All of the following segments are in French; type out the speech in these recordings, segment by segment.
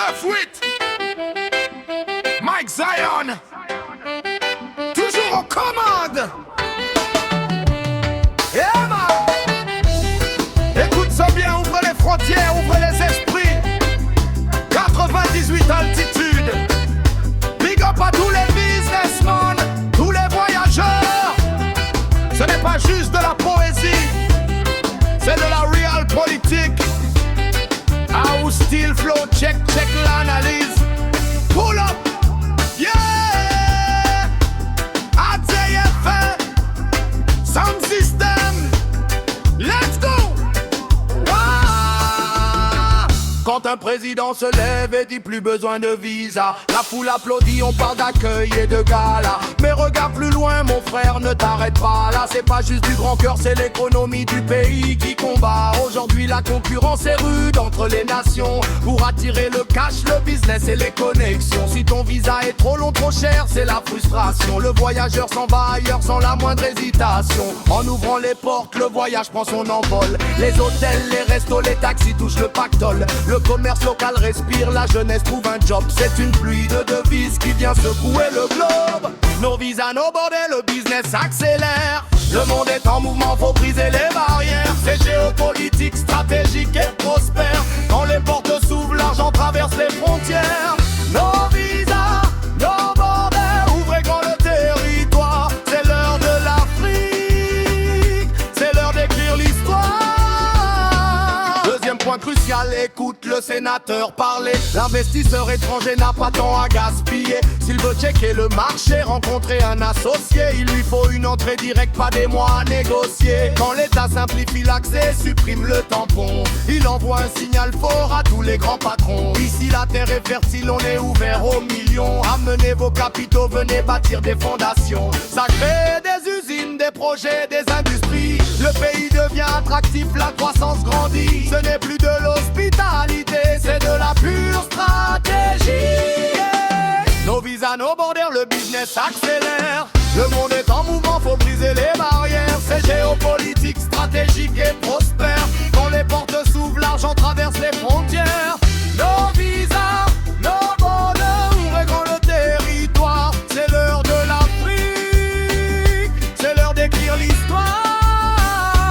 9-8 Mike Zion, toujours aux commandes. Yeah man. Écoute ça bien, ouvre les frontières, ouvre les esprits. 98 altitude. Big up à tous les businessmen, tous les voyageurs. Ce n'est pas juste de la poésie, c'est de la real politique. House, steel, flow, check l'analyse. Pull up, yeah. ATFM, sound system. Let's go. Quand un président se lève et dit plus besoin de visa, la foule applaudit, on parle d'accueil et de gala. Mais regarde plus loin mon frère, ne t'arrête pas là. C'est pas juste du grand cœur, c'est l'économie du pays qui combat. Aujourd'hui la concurrence est rude entre les nations. Pour attirer le cash, le business et les connexions. Si ton visa est trop long, trop cher, c'est la frustration. Le voyageur s'en va ailleurs sans la moindre hésitation. En ouvrant les portes, le voyage prend son envol. Les hôtels, les restos, les taxis touchent le pactole. Le commerce local respire, la jeunesse trouve un job. C'est une pluie de devises qui vient secouer le globe. Nos visas, nos bordels, le business accélère. Le monde est en mouvement, faut briser les barrières. C'est géopolitique, stratégique et prospère. Quand les portes s'ouvrent, l'argent traverse les frontières. Nos visas, nos bordels, ouvrez grand le territoire. C'est l'heure de l'Afrique, c'est l'heure d'écrire l'histoire. Deuxième point crucial, écoute le sénateur parler. L'investisseur étranger n'a pas tant à gaspiller. S'il veut checker le marché, rencontrer un associé, il lui faut une entrée directe, pas des mois à négocier. Quand l'État simplifie l'accès, supprime le tampon, il envoie un signal fort à tous les grands patrons. Ici la terre est fertile, on est ouvert aux millions. Amenez vos capitaux, venez bâtir des fondations. Ça crée des usines, des projets, des industries. Le pays devient attractif, la croissance grandit. Ce n'est plus de l'hospitalité, c'est de la pure stratégie. Nos visas, nos borders, le business accélère. Le monde est en mouvement, faut briser les barrières. C'est géopolitique, stratégique et prospère. Quand les portes s'ouvrent, l'argent traverse les frontières. Nos visas, nos borders, ouvrez grand le territoire. C'est l'heure de l'Afrique, c'est l'heure d'écrire l'histoire.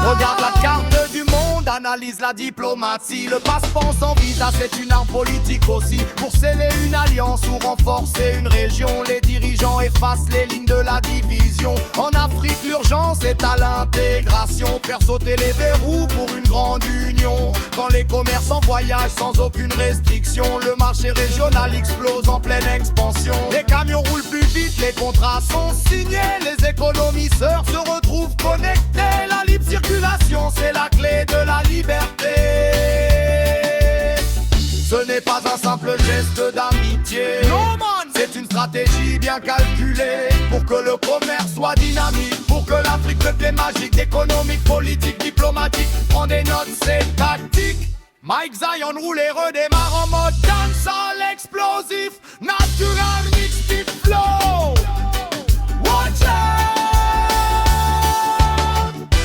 Regarde la carte du monde, analyse la diplomatie. Le passeport sans visa, c'est une arme politique aussi. Pour sceller une alliance ou renforcer une région, les dirigeants effacent les lignes de la division. En Afrique, l'urgence est à l'intégration. Faire sauter les verrous pour une grande union. Quand les commerçants voyagent sans aucune restriction, le marché régional explose en pleine expansion. Les camions roulent plus vite, les contrats sont signés. Les économiseurs se retrouvent connectés. La libre circulation, c'est la clé de la liberté. Ce n'est pas un simple geste d'amitié. Non man, c'est une stratégie bien calculée. Pour que le commerce soit dynamique, pour que l'Afrique devienne magique. Économique, politique, diplomatique, prends des notes, c'est tactique. Mike Zion roule et redémarre en mode dancehall explosif. Natural mixed flow. Watch out.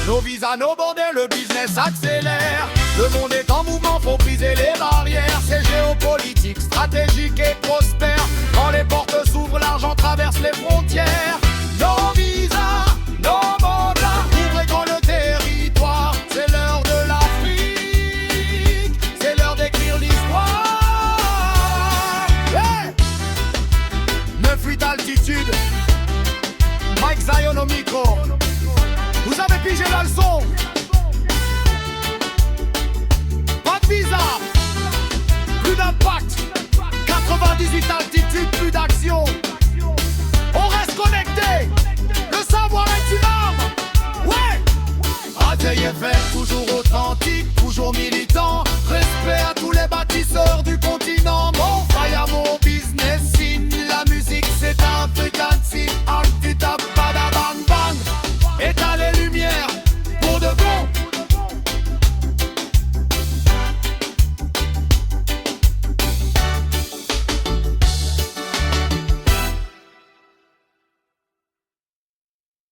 Nos visas, nos bordels, le business accélère. Le monde est en mouvement, faut briser les barrières. C'est géopolitique, stratégique et prospère. Quand les portes s'ouvrent, l'argent traverse les frontières. Nos visas, nos mandats, ouvrez grand le territoire. C'est l'heure de l'Afrique, c'est l'heure d'écrire l'histoire. Hey! 9-8 altitude, Mike Zion au micro. Vous avez pigé la leçon. Pas de visa, plus d'impact. 98 altitude, plus d'action. On reste connecté. Le savoir est une arme. Ouais. ATFM toujours.